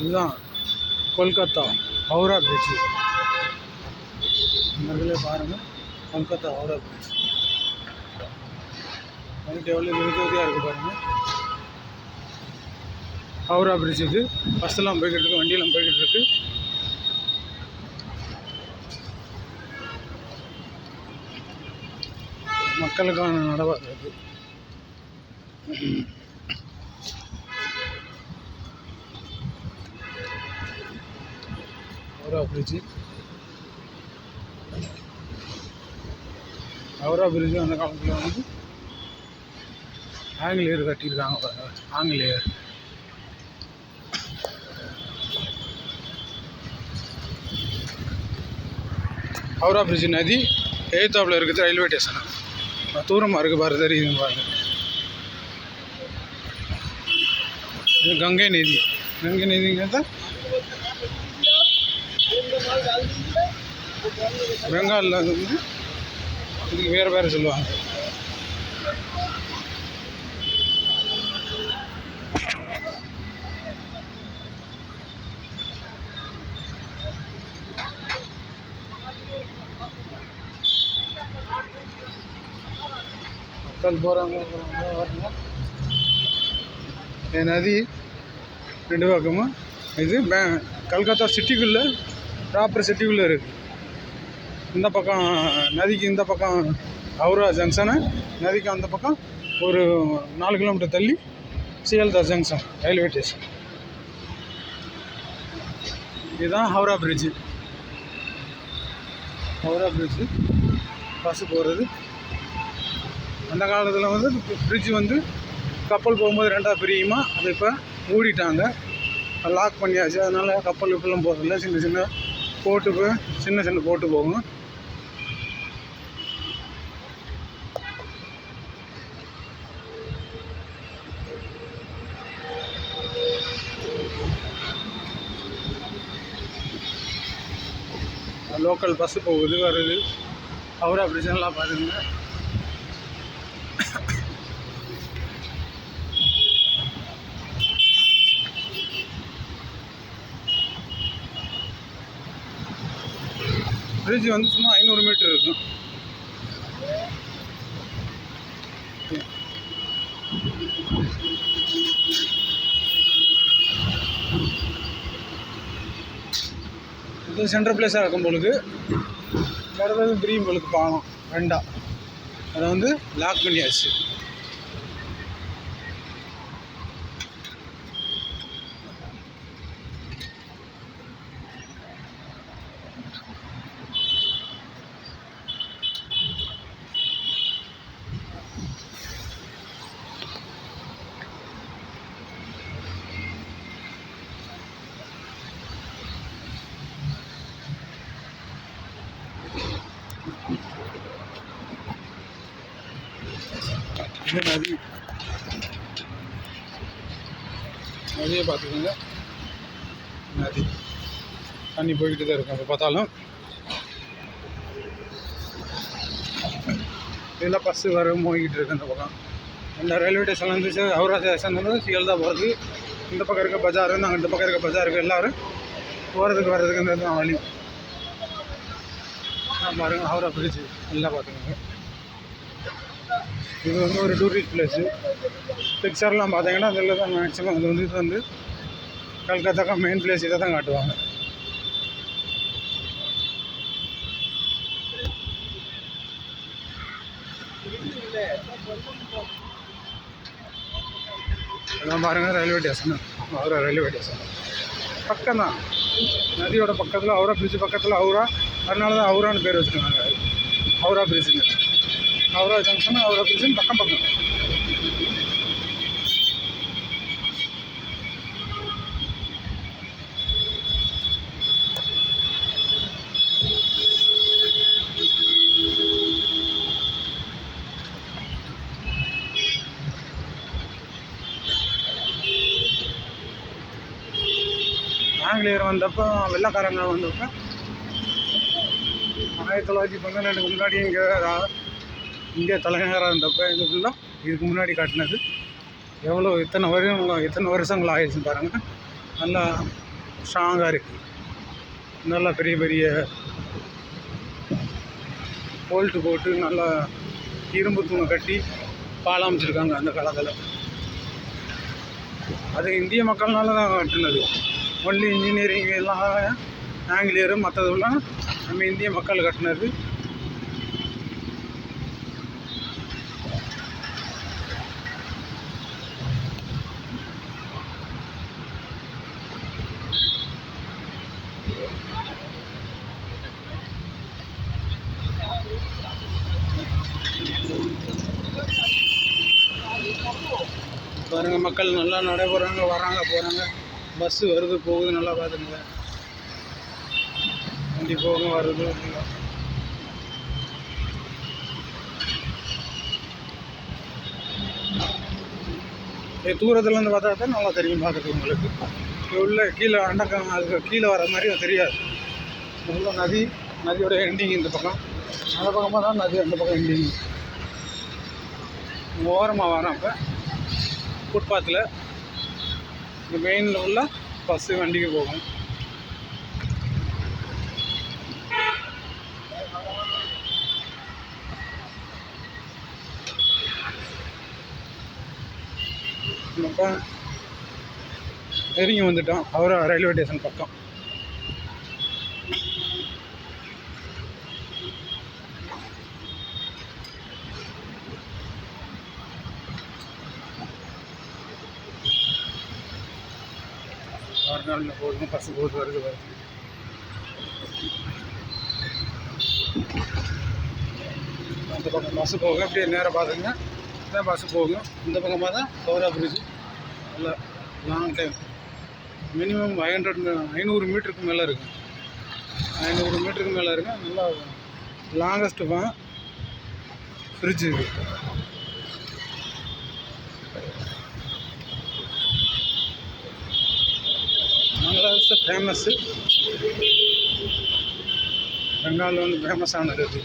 இதுதான் கொல்கத்தா ஹவுரா பிரிட்ஜு. இந்த பாருங்கள், கொல்கத்தா ஹவுரா பிரிட்ஜ் வந்துட்டு எவ்வளோ விருதுதியாக இருக்குது பாருங்கள். ஹவுரா பிரிட்ஜ் இது. பஸ்ஸெல்லாம் போய்கிட்டு இருக்கு, வண்டியெல்லாம் போய்கிட்டு இருக்கு. மக்களுக்கான நடவாது அது. ஹவுரா பிரிட்ஜு. ஹவுரா பிரிட்ஜு அந்த காலத்தில் வந்து ஆங்கிலேயர் கட்டியிருக்காங்க பாருங்க, ஆங்கிலேயர். ஹவுரா பிரிட்ஜ் நதி எய்த்தாப்பில் இருக்குது ரயில்வே ஸ்டேஷன். தூரமாக இருக்குது பாரு, தெரியுதுங்க பாருங்க. இது கங்கை நதி. கங்கை நதிங்கிறத பெங்காலில் வந்து இதுக்கு வேறு வேறு சொல்லுவாங்க. மக்கள் போகிறாங்க வரணும். என் நதி ரெண்டு பக்கமும் இது கல்கத்தா சிட்டிக்குள்ளே, ப்ராப்பர் சிட்டிக்குள்ளே இருக்குது. இந்த பக்கம் நதிக்கு இந்த பக்கம் ஹவுரா ஜங்ஷனு, நதிக்கு அந்த பக்கம் ஒரு 4 கிலோமீட்டர் தள்ளி சியல்தா ஜங்ஷன் ரயில்வே ஸ்டேஷன். இதுதான் Howrah bridge. Howrah bridge bus போகிறது. அந்த காலத்தில் வந்து பிரிட்ஜு வந்து கப்பல் போகும்போது 2ஆக பிரியுமா, அதை இப்போ மூடிட்டாங்க, லாக் பண்ணியாச்சு. அதனால் கப்பல் இப்பெல்லாம் போகிறதில்ல. சின்ன சின்ன போட்டு சின்ன சின்ன போட்டு போகும். லோக்கல் பஸ்ஸு போகுது வருது. ஹவுரா பிரிட்ஜெல்லாம் பாருங்க. பிரிட்ஜ் வந்து சும்மா 500 மீட்டர் இருக்கும். இது சென்ட்ரல் பிளேஸாக இருக்கும் பொழுது கடவுள் பிரியும் பொழுது பாலம் 2ஆ அதை வந்து லாக் பண்ணியாச்சு. இது நதி. நதியை பார்த்துக்கோங்க. நதி தண்ணி போய்கிட்டு தான் இருக்கும். அப்போ பார்த்தாலும் இதெல்லாம் பஸ்ஸு வர போய்கிட்டு இருக்கு. அந்த பக்கம் இந்த ரயில்வே ஸ்டேஷன் வந்துச்சு. ஹவுரா ஸ்டேஷன் வந்து சியல்தா போகிறது. இந்த பக்கம் இருக்க பஜார் வந்து அங்கே இந்த பக்கம் இருக்க பஜாருக்கு எல்லோரும் போகிறதுக்கு வர்றதுக்கு இந்த தான் வழி. பாருங்க ஹவுரா பிரிட்ஜு எல்லாம் பார்த்துக்கோங்க. இது வந்து ஒரு டூரிஸ்ட் பிளேஸு. பிக்சர்லாம் பார்த்தீங்கன்னா அதில் தான் மேக்ஸிமம் அது வந்து இது வந்து கல்கத்தாக்கா மெயின் பிளேஸ் இதை தான் காட்டுவாங்க. இதெல்லாம் பாருங்கள் railway station. Howrah railway station பக்கம் தான், நதியோட பக்கத்தில் ஹவுரா பிரிட்ஜு பக்கத்தில் ஹவுரா. அதனால தான் ஹவுரான்னு பேர் வச்சுருக்காங்க, ஹவுரா பிரிட்ஜுன்னு. ஹவுரா ஜங்ஷன் ஹவுரா பிரிட்ஜுன்னு பக்கம் பக்கம். ஆங்கிலேயர் வந்தப்போ, வெள்ளைக்காரங்க வந்தப்போ 1912 முன்னாடி இந்தியா தலைநகராக இருந்தப்போ இது ஃபுல்லாக இதுக்கு முன்னாடி காட்டினது. எவ்வளோ எத்தனை வருஷங்கள் ஆயிடுச்சு பாருங்கள். நல்லா ஸ்ட்ராங்காக இருக்குது. நல்லா பெரிய பெரிய போல்ட்டு போட்டு நல்லா இரும்பு தூணை கட்டி பாலம் அமைச்சிருக்காங்க அந்த காலத்தில். அது இந்திய மக்கள்னால தான் கட்டினது. ஒன்லி இன்ஜினியரிங் எல்லாம் ஆங்கிலேயரு, மற்றதெல்லாம் நம்ம இந்திய மக்கள் கட்டினது. பாருங்கள், மக்கள் நல்லா நடைபெறாங்க, வராங்க போகிறாங்க. பஸ்ஸு வருது போகுது, நல்லா பார்த்துங்க. வண்டி போகும் வருது. தூரத்துலேருந்து பார்த்தா தான் நல்லா தெரியும் பார்க்குறது உங்களுக்கு. உள்ள கீழே அண்டக்கம், அதுக்கு கீழே வர மாதிரி தெரியாது. உள்ள நதியோட எண்டிங் இந்த பக்கம், அந்த பக்கமாக தான் நதி, அந்த பக்கம் எண்டிங். ஓரமாக வரோம். இப்போ ஃபுட்பாத்தில் இந்த மெயினில் உள்ள பஸ்ஸு வண்டிக்கு போகும். இப்போ நெருங்கி வந்துட்டோம் அவரை ரயில்வே ஸ்டேஷன் பக்கம். போகுது, பஸ்ஸு போகுது, வருது. அந்த பக்கம் பஸ்ஸு போகும். அப்படியே நேராக பார்த்துங்க, இதான் பஸ்ஸு போகும். இந்த பக்கமாக தான் ஹவுரா பிரிட்ஜ். நல்லா லாங் டைம், மினிமம் 500 மீட்டருக்கு மேலே இருக்குது. 500 மீட்டருக்கு மேலே இருக்குது. நல்லா லாங்கஸ்ட் பிரிட்ஜ் இது. பங்களாதேஷ் ஃபேமஸ்ஸு, பெங்காலில் வந்து ஃபேமஸானது அது.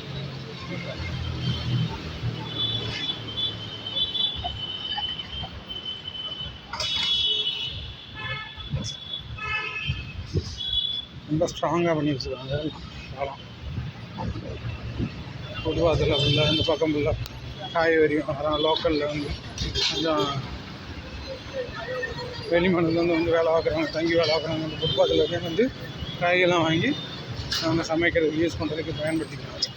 ரொம்ப ஸ்ட்ராங்காக பண்ணி வச்சுருக்காங்க பாலம். பொதுவாக அதில் ஃபுல்லாக இந்த பக்கம் ஃபுல்லாக காய்கறியும் அதான் லோக்கலில் வந்து கொஞ்சம் வெளிமாநிலத்துலேருந்து வந்து வேலை பார்க்குறவங்க, தங்கி வேலை பார்க்குறவங்க வந்து ஃபுட்பாத்தில் வந்து காய்கறிலாம் வாங்கி அவங்க சமைக்கிறதுக்கு யூஸ் பண்ணுறதுக்கு பயன்படுத்திக்கிறாங்க.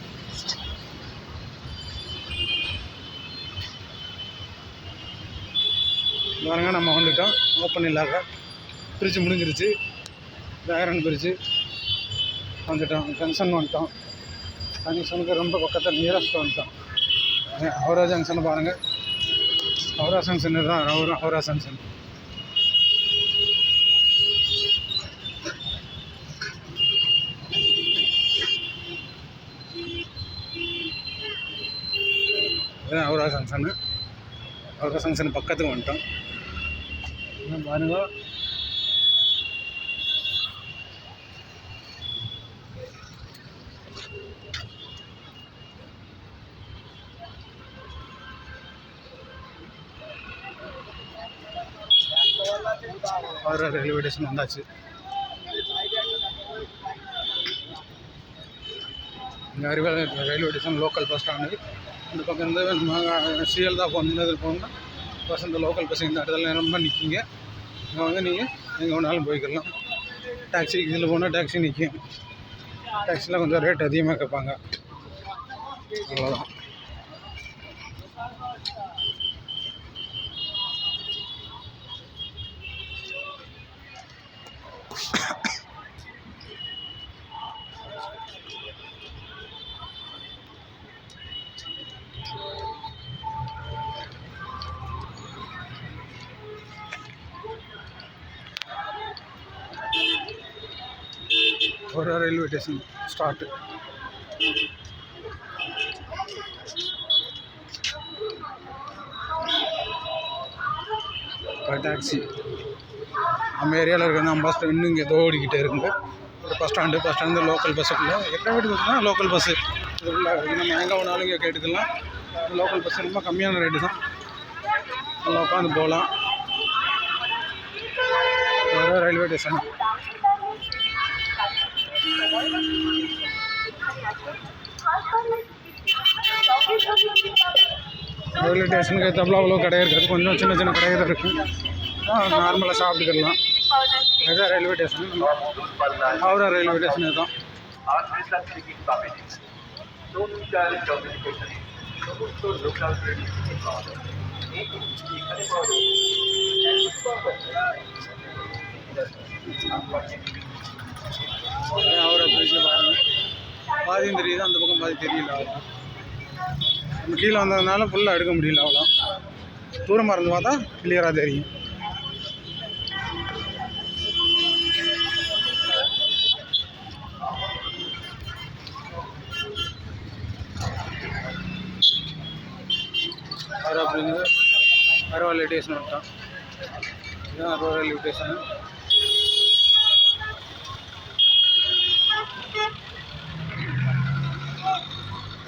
பாருங்க, நம்ம வந்துட்டோம். ஓப்பன் இல்லாத பிரிட்ஜ் முடிஞ்சிருச்சு. பேரன் பிரிட்ஜு வந்துட்டோம். ஜங்ஷன் வந்துட்டோம். ஜங்ஷனுக்கு ரொம்ப பக்கத்தில் நியரஸ்ட் வந்துட்டோம். ஹவுரா ஜங்ஷனை பாருங்கள். ஹவுரா ஜங்ஷன் தான் Howrah junction. Howrah junction. Howrah junction பக்கத்துக்கு வந்துட்டோம். பாருங்க, ஹவுரா ரயில்வே ஸ்டேஷன் வந்தாச்சு. இங்கே railway station local bus stand. இந்த பக்கம் இருந்து சிஎல்தா போனதில் போகணுன்னா பஸ், இந்த லோக்கல் பஸ் இந்த இடத்துல ரொம்ப நிற்கிங்க. இங்கே வந்து நீங்கள் எங்கே வேணாலும் போய்க்கலாம். டாக்ஸி இதில் போனால் டாக்ஸி நிற்கும். டாக்ஸியில் கொஞ்சம் ரேட் அதிகமாக கேட்பாங்க, அவ்வளோதான். ஒரு ரயில்வே ஸ்டேஷன் ஸ்டார்ட்டு. டாக்ஸி நம்ம ஏரியாவில் இருக்கிற பஸ் இன்னும் இங்கே ஏதோ ஓடிக்கிட்டே இருக்குங்க. ஒரு பஸ் ஸ்டாண்டு லோக்கல் பஸ்ஸுக்குள்ளே எட்டாவது பஸ்ஸுனா லோக்கல் பஸ்ஸு. இதுக்குள்ளே நம்ம எங்கே வேணாலும் இங்கே கேட்டுக்கலாம். லோக்கல் பஸ் ரொம்ப கம்மியான ரேட்டு தான். நல்லா உட்காந்து போகலாம். ரயில்வே ஸ்டேஷன் ரயில்வே ஸ்டேஷனுக்கு ஏற்றாப்புல அவ்வளோ கடை இருக்காது, கொஞ்சம் சின்ன சின்ன கடை தான் இருக்குது. நார்மலாக சாப்பிட்டுக்கலாம். இதுதான் railway station, Howrah railway station இதுதான். ஹவுரா பிரிட்ஜில் பாருங்கள், பாதியும் தெரியுது, அந்த பக்கம் பாதி தெரியல. நம்ம கீழே வந்ததுனால ஃபுல்லாக எடுக்க முடியல, அவ்வளோ தூரமாக இருந்து பார்த்தா கிளியராக தெரியும். Howrah bridge Howrah railway station விட்டான். இதுதான் ஹவுரா ரயில்வே ஸ்டேஷன்.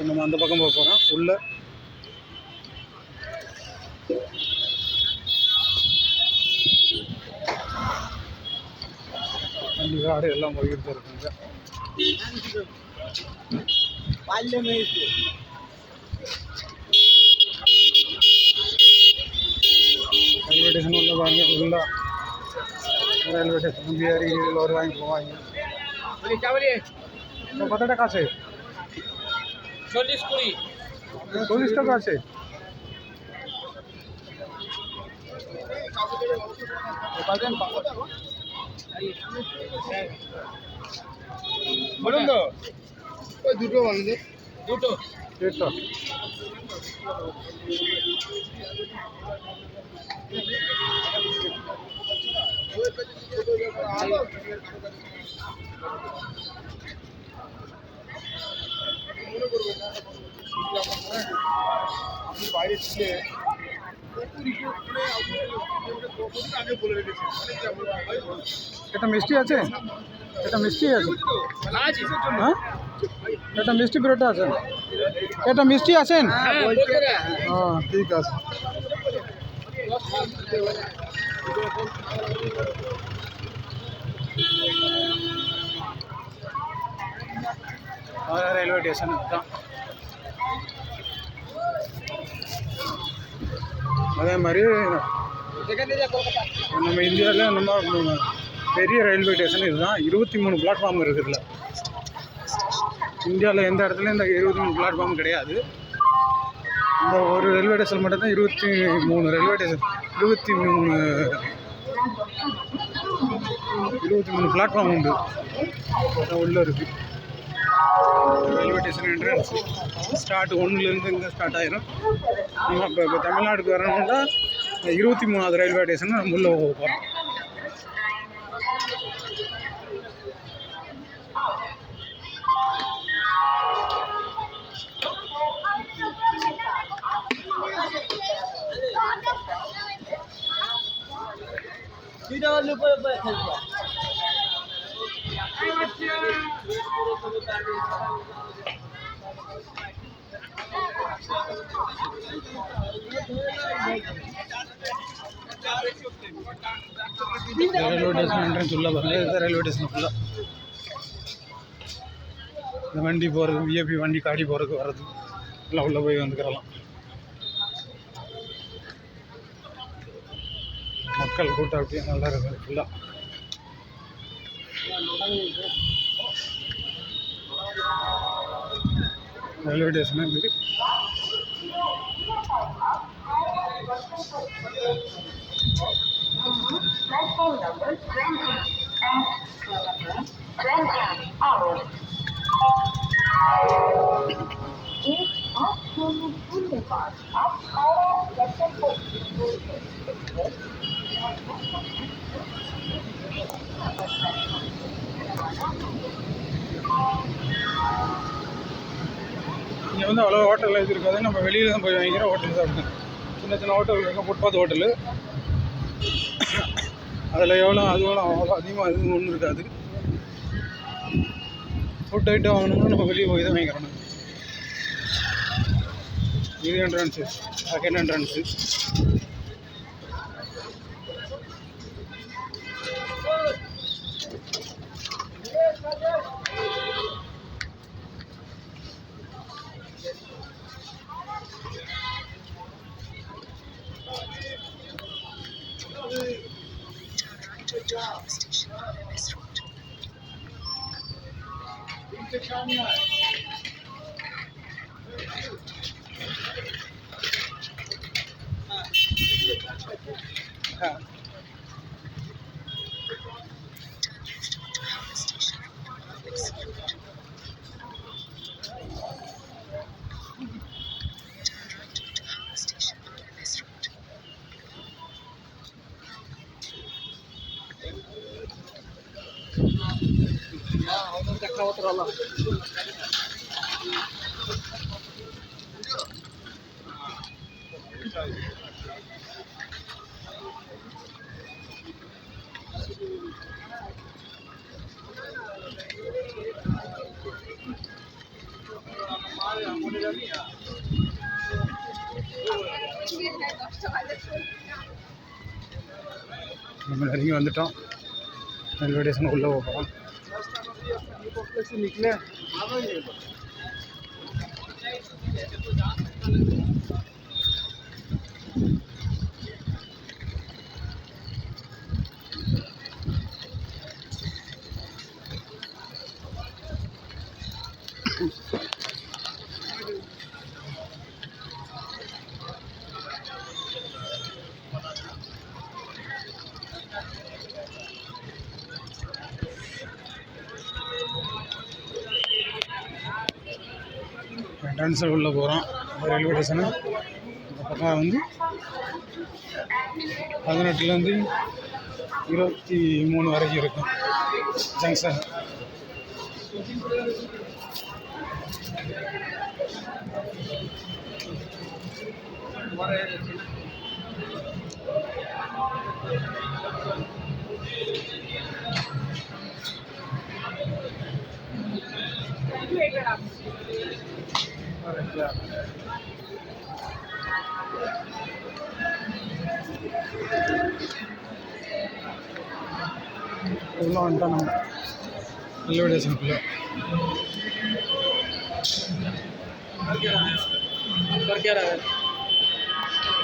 நம்ம அந்த பக்கம் போக போகிறோம். உள்ள வண்டி காடு எல்லாம் போய்கிட்டு இருக்குங்க. ரயில்வே ஸ்டேஷன் உள்ள பாருங்க, உள்ள ரயில்வே ஸ்டேஷன் பிஆரி ஒரு வாங்கி போவாங்க. কত টাকা আছে? 40 টাকা আছে। বলুন তো ওই দুটো বানিয়ে দুটো 150। বাইরে ছিলে এটা মিষ্টি আছে, এটা মিষ্টি আছে, হ্যাঁ এটা মিষ্টি পুরোটা আছে, এটা মিষ্টি আছেন? হ্যাঁ ঠিক আছে। ரயில்வே ஸ்டேஷன் தான். அதே மாதிரி நம்ம இந்தியாவில் நம்ம பெரிய ரயில்வே ஸ்டேஷன் இதுதான். 23 பிளாட்ஃபார்ம் இருக்குதுல்ல. இந்தியாவில் எந்த இடத்துலையும் இந்த 23 பிளாட்ஃபார்ம் கிடையாது. இந்த ஒரு ரயில்வே ஸ்டேஷன் மட்டும்தான் 23 ரயில்வே ஸ்டேஷன் 23 பிளாட்ஃபார்ம் உண்டு. உள்ளே இருக்குது ரயில்வே ஸ்டேஷன் என்ட்ரன்ஸ். ஸ்டார்ட் 1லேருந்து இங்கே ஸ்டார்ட் ஆயிரும். நம்ம இப்போ தமிழ்நாடுக்கு வரணும்னா 23வது ரயில்வே ஸ்டேஷன் நம்ம உள்ளே போக போகிறோம். ரயில்வே ஸ்டேஷன் என்ட்ரன்ஸ் உள்ள பாருங்க. இதுதான் ரயில்வே ஸ்டேஷன் ஃபுல்லாக. இந்த வண்டி போகிறது, விஐபி வண்டி காடி போகிறதுக்கு வர்றது எல்லாம் உள்ளே போய் வந்துக்கிறலாம். மக்கள் கூட்டம் அப்படியே நல்லா இருக்குது ஃபுல்லாக. ரயில்வே ஸ்டேஷன் இருக்குது. Platform number 20 and 20 hours. एक आपको पूरे पास आप और लेक्चर को இங்கே வந்து அவ்வளோ ஹோட்டலில் இது இருக்காது. நம்ம வெளியில் தான் போய் வாங்கிக்கிறோம். ஹோட்டல் சாப்பிட்டோம். சின்ன சின்ன ஹோட்டல் இருக்கும், ஃபுட்பாத் ஹோட்டலு. அதில் எவ்வளோ அவ்வளோ அதிகமாக எதுவும் ஒன்றும் இருக்காது. ஃபுட் ஐட்டம் வாங்கணும்னா நம்ம வெளியே போய் தான் வாங்கிக்கிறோம். இது என்ட்ரன்ஸு, செகண்ட் என்ட்ரன்ஸு. நம்ம நெருங்கி வந்துட்டோம். ரயில்வே ஸ்டேஷன் உள்ளே போகிறோம். என்ட்ரன்ஸில் உள்ளே போகிறோம். ரயில்வே ஸ்டேஷனு இந்த பக்கம் வந்து 18லேருந்து 23 வரைக்கும் இருக்கும் ஜங்ஷன். உள்ள வந்துட்டோம் நம்ம ரயில்வே ஸ்டேஷனுக்குள்ளே.